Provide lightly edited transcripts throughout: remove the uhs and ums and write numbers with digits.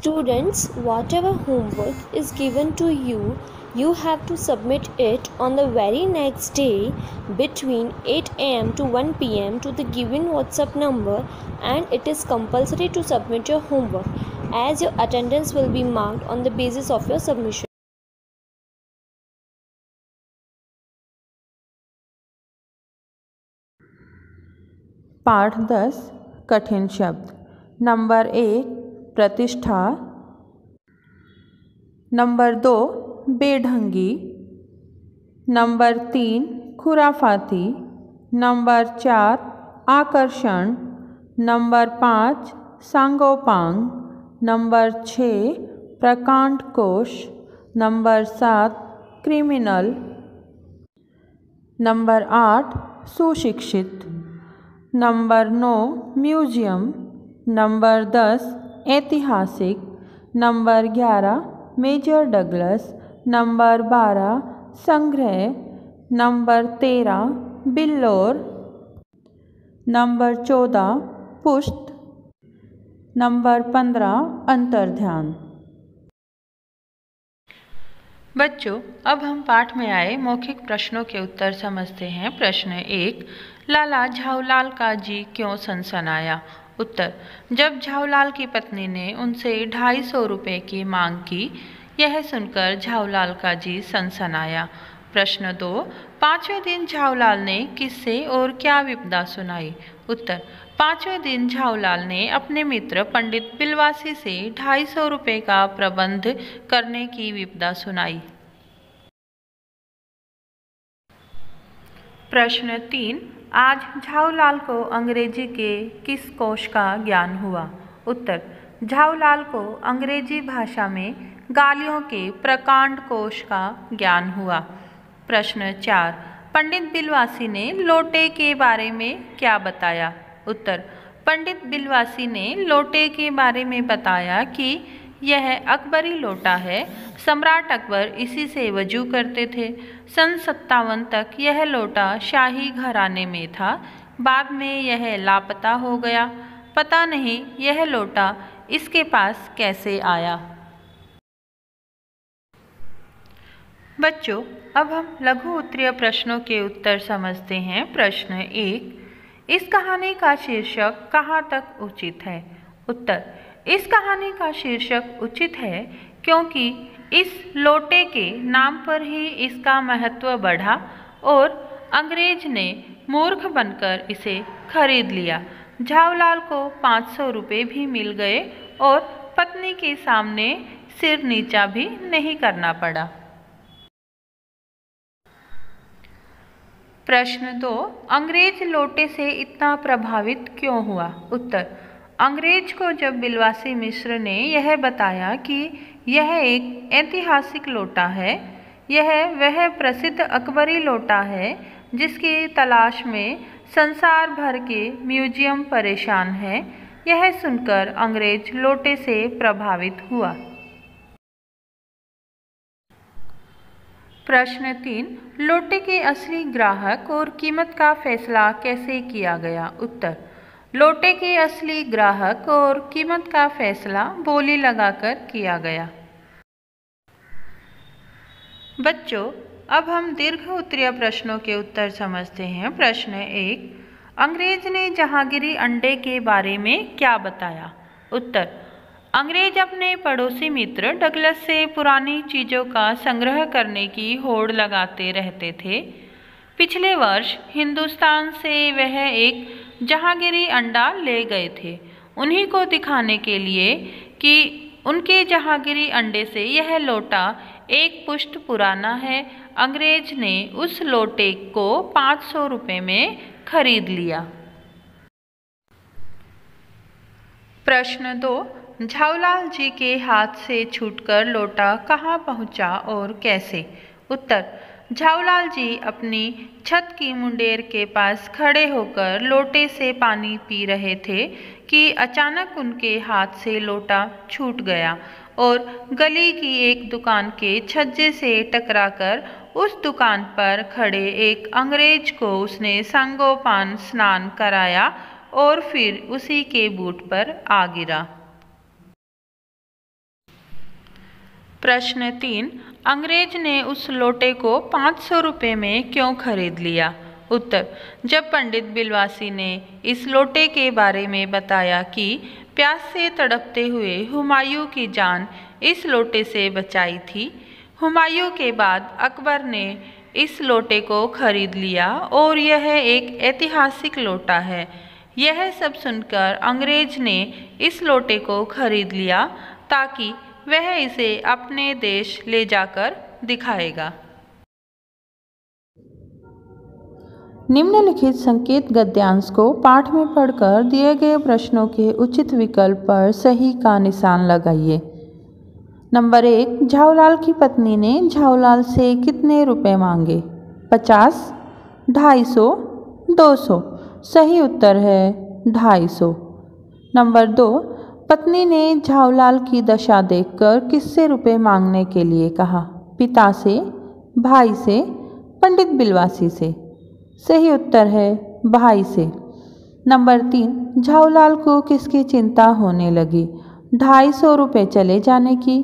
Students, whatever homework is given to you, you have to submit it on the very next day between 8 am to 1 pm to the given WhatsApp number, and it is compulsory to submit your homework as your attendance will be marked on the basis of your submission. पाठ 10 कठिन शब्द। Number 1 प्रतिष्ठा, number 2 बेढंगी, number 3 खुराफाती, number 4 आकर्षण, number 5 सांगोपांग, number 6 प्रकांड कोश, number 7 criminal, number 8 सुशिक्षित, number 9 museum, number 10 ऐतिहासिक, number 11 major Douglas, number 12 संग्रह, number 13 बिल्लौर, number 14 पुष्ट, नंबर 15 अंतर्ध्यान। बच्चों, अब हम पाठ में आए मौखिक प्रश्नों के उत्तर समझते हैं। प्रश्न 1, लाला झाऊलाल का जी क्यों सनसनाया? उत्तर, जब झाऊलाल की पत्नी ने उनसे 250 रुपये की मांग की, यह सुनकर झाऊलाल का जी सनसनाया। प्रश्न 2, 5वें दिन झाऊलाल ने किससे और क्या विपदा सुनाई? उत्तर, 5वें दिन झाऊलाल ने अपने मित्र पंडित बिलवासी से 250 रुपये का प्रबंध करने की विपदा सुनाई। प्रश्न 3, आज झाऊलाल को अंग्रेजी के किस कोश का ज्ञान हुआ? उत्तर, झाऊलाल को अंग्रेजी भाषा में गालियों के प्रकांड कोश का ज्ञान हुआ। प्रश्न 4, पंडित बिलवासी ने लोटे के बारे में क्या बताया? उत्तर, पंडित बिलवासी ने लोटे के बारे में बताया कि यह अकबरी लोटा है। सम्राट अकबर इसी से वजू करते थे। सन 57 तक यह लोटा शाही घराने में था। बाद में यह लापता हो गया। पता नहीं यह लोटा इसके पास कैसे आया। बच्चों, अब हम लघु उत्तरीय प्रश्नों के उत्तर समझते हैं। प्रश्न 1, इस कहानी का शीर्षक कहाँ तक उचित है? उत्तर, इस कहानी का शीर्षक उचित है क्योंकि इस लोटे के नाम पर ही इसका महत्व बढ़ा और अंग्रेज ने मूर्ख बनकर इसे खरीद लिया। झाऊलाल को 500 रुपये भी मिल गए और पत्नी के सामने सिर नीचा भी नहीं करना पड़ा। प्रश्न 2, अंग्रेज लोटे से इतना प्रभावित क्यों हुआ? उत्तर, अंग्रेज को जब बिलवासी मिश्र ने यह बताया कि यह एक ऐतिहासिक लोटा है, यह वह प्रसिद्ध अकबरी लोटा है जिसकी तलाश में संसार भर के म्यूजियम परेशान हैं, यह सुनकर अंग्रेज लोटे से प्रभावित हुआ। प्रश्न 3, लोटे के असली ग्राहक और कीमत का फैसला कैसे किया गया? उत्तर, लोटे के असली ग्राहक और कीमत का फैसला बोली लगाकर किया गया। बच्चों, अब हम दीर्घ उत्तरीय प्रश्नों के उत्तर समझते हैं। प्रश्न 1, अंग्रेज ने जहांगीरी अंडे के बारे में क्या बताया? उत्तर, अंग्रेज अपने पड़ोसी मित्र डगलस से पुरानी चीज़ों का संग्रह करने की होड़ लगाते रहते थे। पिछले वर्ष हिंदुस्तान से वह एक जहांगीरी अंडा ले गए थे। उन्हीं को दिखाने के लिए कि उनके जहांगीरी अंडे से यह लोटा एक पुष्ट पुराना है, अंग्रेज ने उस लोटे को 500 रुपये में खरीद लिया। प्रश्न 2, झाऊलाल जी के हाथ से छूटकर लोटा कहाँ पहुँचा और कैसे? उत्तर, झाऊलाल जी अपनी छत की मुंडेर के पास खड़े होकर लोटे से पानी पी रहे थे कि अचानक उनके हाथ से लोटा छूट गया और गली की एक दुकान के छज्जे से टकराकर उस दुकान पर खड़े एक अंग्रेज को उसने सांगोपान स्नान कराया और फिर उसी के बूट पर आ गिरा। प्रश्न 3, अंग्रेज ने उस लोटे को 500 रुपये में क्यों खरीद लिया? उत्तर, जब पंडित बिलवासी ने इस लोटे के बारे में बताया कि प्यास से तड़पते हुए हुमायूं की जान इस लोटे से बचाई थी, हुमायूं के बाद अकबर ने इस लोटे को खरीद लिया और यह एक ऐतिहासिक लोटा है। यह सब सुनकर अंग्रेज ने इस लोटे को खरीद लिया ताकि वह इसे अपने देश ले जाकर दिखाएगा। निम्नलिखित संकेत गद्यांश को पाठ में पढ़कर दिए गए प्रश्नों के उचित विकल्प पर सही का निशान लगाइए। नंबर 1, झाऊलाल की पत्नी ने झाऊलाल से कितने रुपए मांगे? 50, 250, 200। सही उत्तर है 250। नंबर 2, पत्नी ने झाऊलाल की दशा देखकर किससे रुपए मांगने के लिए कहा? पिता से, भाई से, पंडित बिलवासी से। सही उत्तर है भाई से। नंबर 3, झाऊलाल को किसकी चिंता होने लगी? 250 रुपये चले जाने की,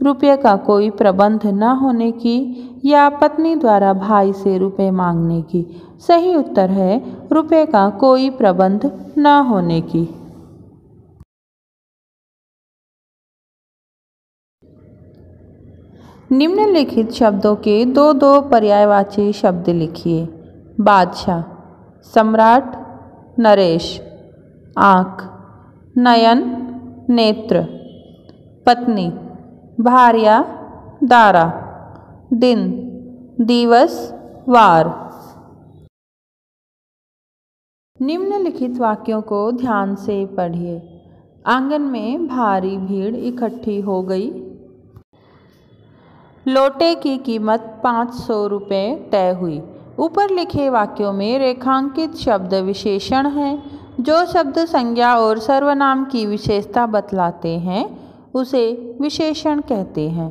रुपये का कोई प्रबंध न होने की या पत्नी द्वारा भाई से रुपये मांगने की? सही उत्तर है रुपये का कोई प्रबंध न होने की। निम्नलिखित शब्दों के दो दो पर्यायवाची शब्द लिखिए। बादशाह, सम्राट, नरेश। आँख, नयन, नेत्र। पत्नी, भार्या, दारा। दिन, दिवस, वार। निम्नलिखित वाक्यों को ध्यान से पढ़िए। आंगन में भारी भीड़ इकट्ठी हो गई। लोटे की कीमत 500 रुपये तय हुई। ऊपर लिखे वाक्यों में रेखांकित शब्द विशेषण हैं। जो शब्द संज्ञा और सर्वनाम की विशेषता बतलाते हैं उसे विशेषण कहते हैं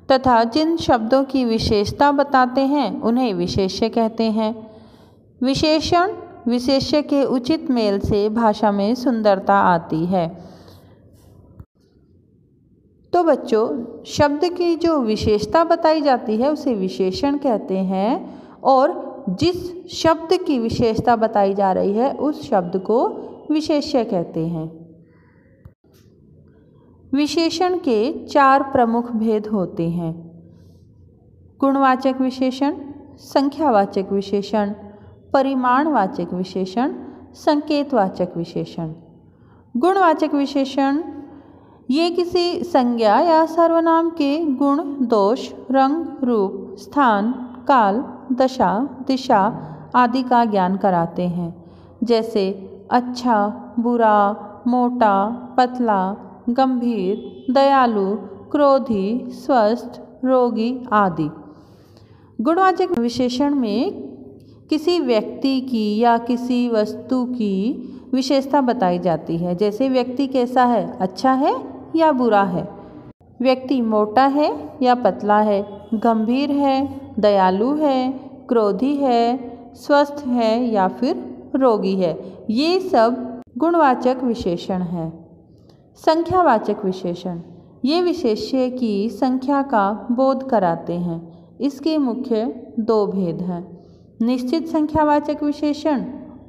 तथा जिन शब्दों की विशेषता बताते हैं उन्हें विशेष्य कहते हैं। विशेषण विशेष्य के उचित मेल से भाषा में सुंदरता आती है। तो बच्चों, शब्द की जो विशेषता बताई जाती है उसे विशेषण कहते हैं और जिस शब्द की विशेषता बताई जा रही है उस शब्द को विशेष्य कहते हैं। विशेषण के 4 प्रमुख भेद होते हैं। गुणवाचक विशेषण, संख्यावाचक विशेषण, परिमाणवाचक विशेषण, संकेतवाचक विशेषण। गुणवाचक विशेषण ये किसी संज्ञा या सर्वनाम के गुण, दोष, रंग, रूप, स्थान, काल, दशा, दिशा आदि का ज्ञान कराते हैं। जैसे अच्छा, बुरा, मोटा, पतला, गंभीर, दयालु, क्रोधी, स्वस्थ, रोगी आदि। गुणवाचक विशेषण में किसी व्यक्ति की या किसी वस्तु की विशेषता बताई जाती है। जैसे व्यक्ति कैसा है, अच्छा है या बुरा है, व्यक्ति मोटा है या पतला है, गंभीर है, दयालु है, क्रोधी है, स्वस्थ है या फिर रोगी है। ये सब गुणवाचक विशेषण है। संख्यावाचक विशेषण ये विशेष्य की संख्या का बोध कराते हैं। इसके मुख्य 2 भेद हैं, निश्चित संख्यावाचक विशेषण,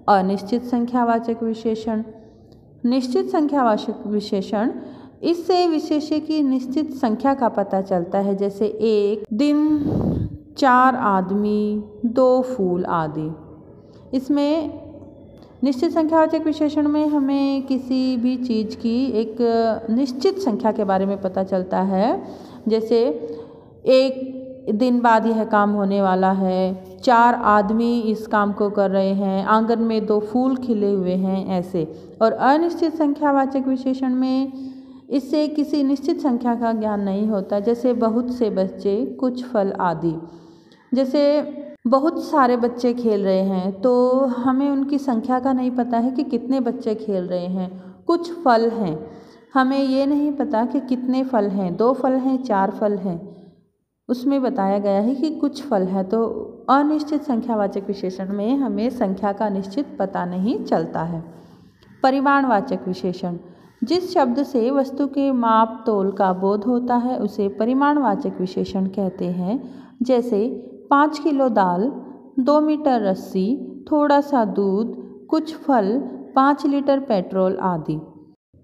अनिश्चित संख्यावाचक विशेषण। निश्चित संख्यावाचक विशेषण इससे विशेष्य की निश्चित संख्या का पता चलता है। जैसे 1 दिन, 4 आदमी, 2 फूल आदि। इसमें निश्चित संख्यावाचक विशेषण में हमें किसी भी चीज़ की एक निश्चित संख्या के बारे में पता चलता है। जैसे 1 दिन बाद यह काम होने वाला है, 4 आदमी इस काम को कर रहे हैं, आंगन में 2 फूल खिले हुए हैं, ऐसे। और अनिश्चित संख्यावाचक विशेषण में इससे किसी निश्चित संख्या का ज्ञान नहीं होता। जैसे बहुत से बच्चे, कुछ फल आदि। जैसे बहुत सारे बच्चे खेल रहे हैं तो हमें उनकी संख्या का नहीं पता है कि कितने बच्चे खेल रहे हैं। कुछ फल हैं, हमें ये नहीं पता कि कितने फल हैं, 2 फल हैं, 4 फल हैं। उसमें बताया गया है कि कुछ फल है। तो अनिश्चित संख्यावाचक विशेषण में हमें संख्या का निश्चित पता नहीं चलता है। परिमाणवाचक विशेषण जिस शब्द से वस्तु के माप तोल का बोध होता है उसे परिमाणवाचक विशेषण कहते हैं। जैसे 5 किलो दाल, 2 मीटर रस्सी, थोड़ा सा दूध, कुछ फल, 5 लीटर पेट्रोल आदि।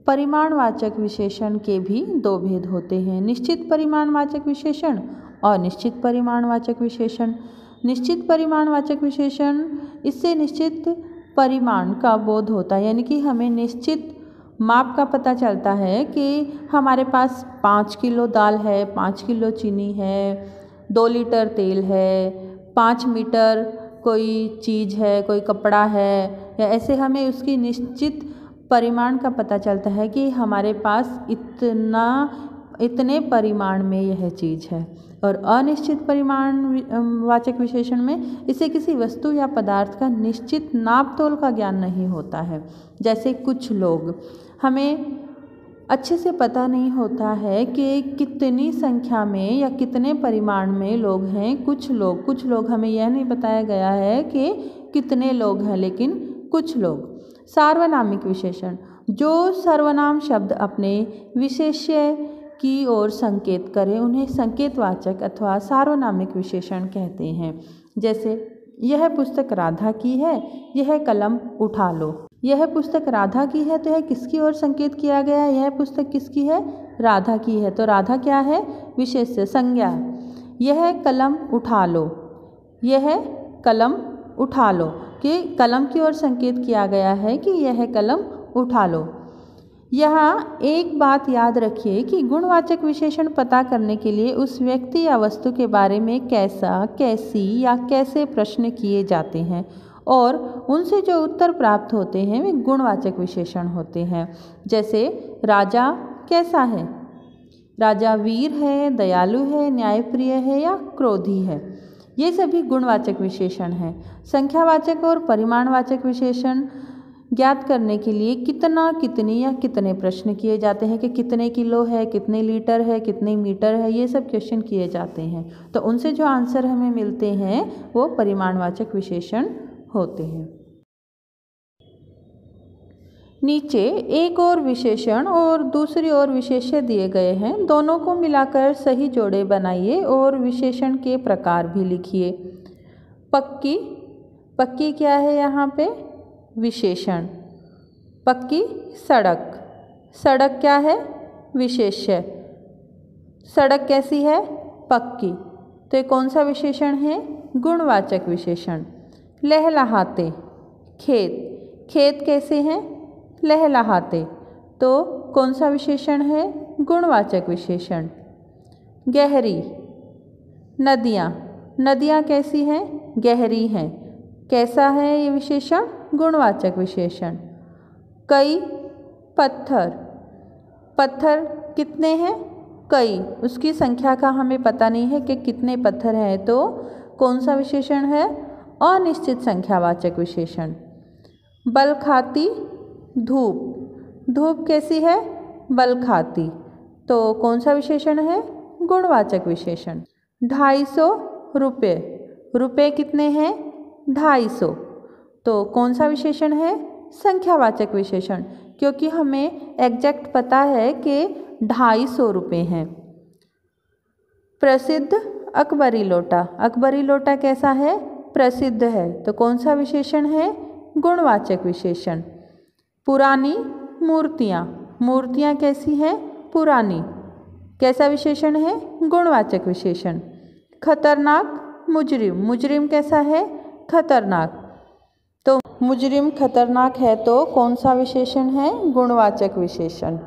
परिमाणवाचक विशेषण के भी दो भेद होते हैं, निश्चित परिमाणवाचक विशेषण और निश्चित परिमाणवाचक विशेषण। निश्चित परिमाणवाचक विशेषण, इससे निश्चित परिमाण का बोध होता है, यानी कि हमें निश्चित माप का पता चलता है कि हमारे पास 5 किलो दाल है, 5 किलो चीनी है, 2 लीटर तेल है, 5 मीटर कोई चीज़ है, कोई कपड़ा है, या ऐसे हमें उसकी निश्चित परिमाण का पता चलता है कि हमारे पास इतने परिमाण में यह चीज़ है। और अनिश्चित परिमाण वाचक विशेषण में इसे किसी वस्तु या पदार्थ का निश्चित नाप तोल का ज्ञान नहीं होता है। जैसे कुछ लोग, हमें अच्छे से पता नहीं होता है कि कितनी संख्या में या कितने परिमाण में लोग हैं। कुछ लोग हमें यह नहीं बताया गया है कि कितने लोग हैं, लेकिन कुछ लोग। सार्वनामिक विशेषण, जो सर्वनाम शब्द अपने विशेष्य की ओर संकेत करें उन्हें संकेतवाचक अथवा सार्वनामिक विशेषण कहते हैं। जैसे यह पुस्तक राधा की है, यह कलम उठा लो। यह पुस्तक राधा की है तो यह किसकी ओर संकेत किया गया है? यह पुस्तक किसकी है? राधा की है। तो राधा क्या है? विशेष्य, संज्ञा। यह कलम उठा लो, यह कलम उठा लो, कि कलम की ओर संकेत किया गया है कि यह कलम उठा लो। यहाँ एक बात याद रखिए कि गुणवाचक विशेषण पता करने के लिए उस व्यक्ति या वस्तु के बारे में कैसा, कैसी या कैसे प्रश्न किए जाते हैं और उनसे जो उत्तर प्राप्त होते हैं वे गुणवाचक विशेषण होते हैं। जैसे राजा कैसा है? राजा वीर है, दयालु है, न्यायप्रिय है या क्रोधी है? ये सभी गुणवाचक विशेषण हैं। संख्यावाचक और परिमाणवाचक विशेषण ज्ञात करने के लिए कितना, कितनी या कितने प्रश्न किए जाते हैं कि कितने किलो है, कितने लीटर है, कितने मीटर है, ये सब क्वेश्चन किए जाते हैं। तो उनसे जो आंसर हमें मिलते हैं वो परिमाणवाचक विशेषण होते हैं। नीचे एक और विशेषण और दूसरी ओर विशेष्य दिए गए हैं, दोनों को मिलाकर सही जोड़े बनाइए और विशेषण के प्रकार भी लिखिए। पक्की, पक्की क्या है यहाँ पे? विशेषण। पक्की सड़क, सड़क क्या है? विशेष्य। सड़क कैसी है? पक्की। तो ये कौन सा विशेषण है? गुणवाचक विशेषण। लहलहाते, खेत, खेत कैसे हैं? लहलहाते। तो कौन सा विशेषण है? गुणवाचक विशेषण। गहरी, नदियाँ, नदियाँ कैसी हैं? गहरी हैं। कैसा है ये विशेषण? गुणवाचक विशेषण। कई, पत्थर, पत्थर कितने हैं? कई, उसकी संख्या का हमें पता नहीं है कि कितने पत्थर हैं, तो कौन सा विशेषण है? अनिश्चित संख्यावाचक विशेषण। बल खाती धूप, धूप कैसी है? बल खाती। तो कौन सा विशेषण है? गुणवाचक विशेषण। 250 रुपये, रुपये कितने हैं? 250। तो कौन सा विशेषण है? संख्यावाचक विशेषण, क्योंकि हमें एग्जैक्ट पता है कि 250 रुपये हैं। प्रसिद्ध अकबरी लोटा, अकबरी लोटा कैसा है? प्रसिद्ध है। तो कौन सा विशेषण है? गुणवाचक विशेषण। पुरानी मूर्तियाँ, मूर्तियाँ कैसी हैं? पुरानी। कैसा विशेषण है? गुणवाचक विशेषण। खतरनाक मुजरिम, मुजरिम कैसा है? खतरनाक। तो मुजरिम खतरनाक है तो कौन सा विशेषण है? गुणवाचक विशेषण।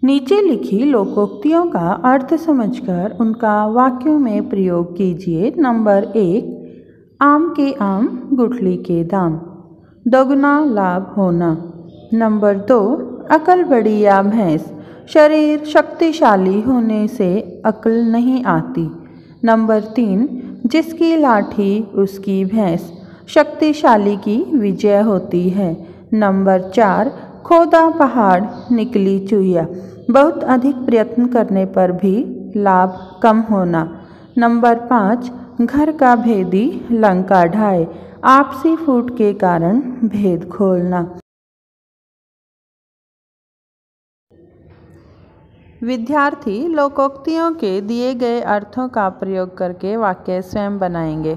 नीचे लिखी लोकोक्तियों का अर्थ समझकर उनका वाक्यों में प्रयोग कीजिए। नंबर 1, आम के आम, गुठली के दाम, दोगुना लाभ होना। नंबर 2, अकल बड़ी या भैंस, शरीर शक्तिशाली होने से अकल नहीं आती। नंबर 3, जिसकी लाठी उसकी भैंस, शक्तिशाली की विजय होती है। नंबर 4, खोदा पहाड़ निकली चूहिया, बहुत अधिक प्रयत्न करने पर भी लाभ कम होना। नंबर 5, घर का भेदी लंका ढाए, आपसी फूट के कारण भेद खोलना। विद्यार्थी लोकोक्तियों के दिए गए अर्थों का प्रयोग करके वाक्य स्वयं बनाएंगे।